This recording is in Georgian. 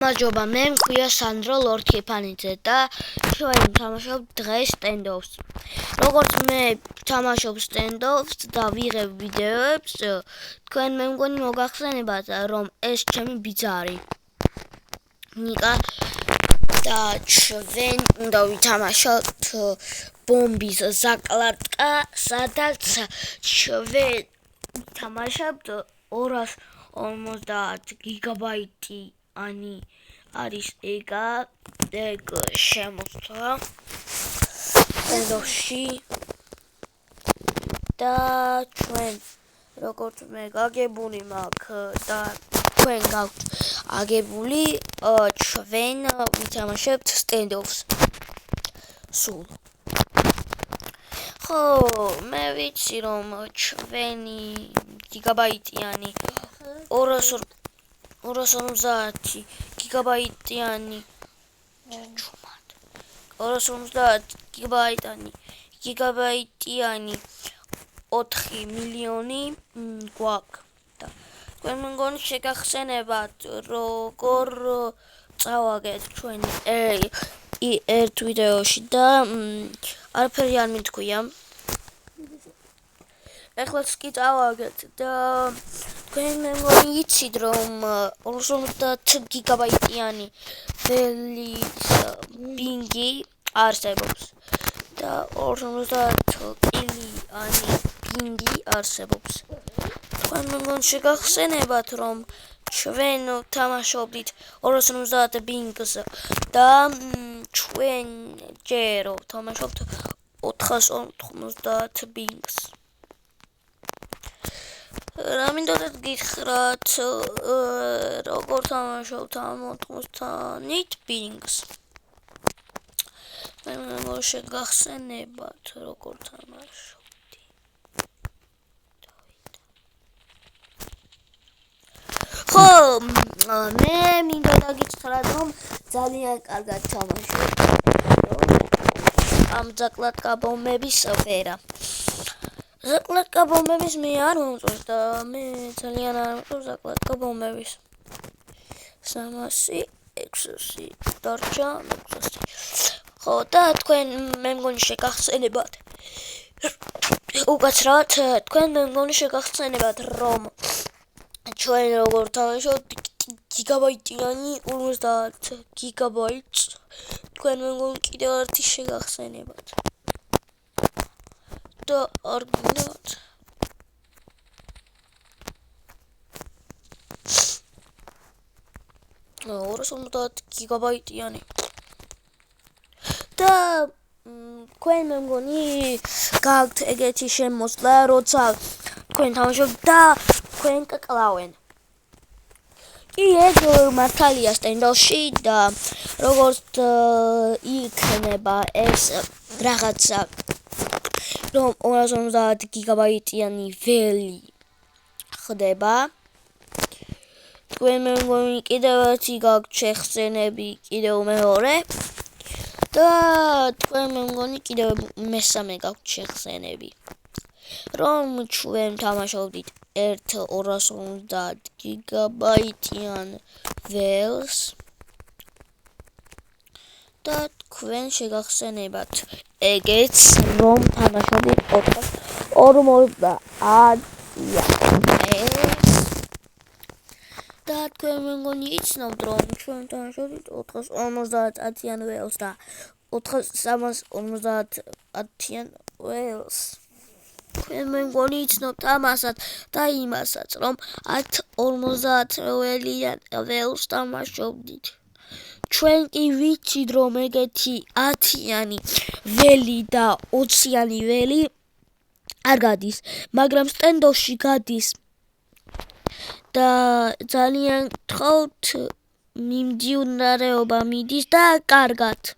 Majობა, მე მქვია სანდრო ლორთქიფანიძე და ჩვენ ვთამაშობთ დღეს სტენდოფს. როგორც მე ვთამაშობ სტენდოფს და ვიღებ ვიდეოებს, თქვენ მე მგონი მოგახსენებათ, რომ ეს ჩემი ბიძარი. ნიკა და ჩვენ უნდა ვითამაშოთ ბომბის ზაკლატკა, სადაც ჩვენ ვთამაშობთ 250 გიგაბაიტი Ani არის ეგ შემოსვლა სტენდოფში და ჩვენ როგორც მე გაგებული მაქვს და თქვენ გაქვთ აგებული ჩვენ ვითამაშებთ სტენდოფს სულ ხო მე ვიცი რომ ჩვენი გიგაბაიტიანი 250 გიგაბაიტიანი 250 გიგაბაიტიანი 4 მილიონი გვაქვს და თქვენ მგონი შეგახსენებათ როგორ წავაგეთ ჩვენი ერთ ვიდეოში და არაფერი არ მითქვია ეხლაც კი წავაგეთ და თქვენ მგონი იცით რომ 250 გიგაბაიტიანი ველის ბინგი არსებობს და 250 კილიანი ბინგი არსებობს თქვენ მგონი შეგახსენებათ რომ ჩვენ ვთამაშობდით 250 ბინგს და ჩვენ ჯერ ვთამაშობთ 450 ბინგს რა მინდოდათ გითხრათ როგორ თამაშობთ ამ 90 ბინგს მე შეგახსენებათ როგორ თამაშობდი ხო მე მინდოდა გითხრათ რომ ძალიან კარგად თამაშობ ამ ზაკლატკა ბომბების სფერა ზაკლატკა ბომბების მე არ მომწონს და მე ძალიან არ მომწონს ზაკლატკა ბომბების 300 600 დარჩა 600 ხო და თქვენ მე მგონი შეგახსენებათ უკაცრავად თქვენ მე მგონი შეგახსენებათ რომ ჩვენ როგორ თამაშობთ გიგაბაიტიანი 50 გიგაბაიტს თქვენ მე მგონი კიდევ ერთი შეგახსენებათ და არ გინდათ 250 გიგაბაიტიანი და თქვენ მე მგონი გაქვთ ეგეთი შემოსვლა როცა თქვენ თამაშობთ და თქვენ კკლავენ კი ეგ მართალია სტენდოფში და როგორც იქნება ეს რაღაცა რომ 250 გიგაბაიტიანი ველი ხდება თქვენ მე მგონი კიდევ ერთი გაქვთ შეხსენები კიდევ მეორე და თქვენ მე მგონი კიდევ მესამე გაქვთ შეხსენები რომ ჩვენ თამაშობდით 250 გიგაბაიტიან ველს და თქვენ შეგახსენებათ ეგეც რომ თამაშობდით 450 და თქვენ მე მგონი იცნობთ რომ ჩვენ თამაშობდით 450 ველს და 350 ველს თქვენ მე მგონი იცნობთ ამასაც და იმასაც რომ 50 ველს თამაშობდით ჩვენ კი ვიცით რომ ეგეთი 10-იანი ველი და 20-იანი ველი არ გადის მაგრამ სტენდოფში გადის და ძალიან გთხოვთ მიმდინარეობა მიდის და კარგად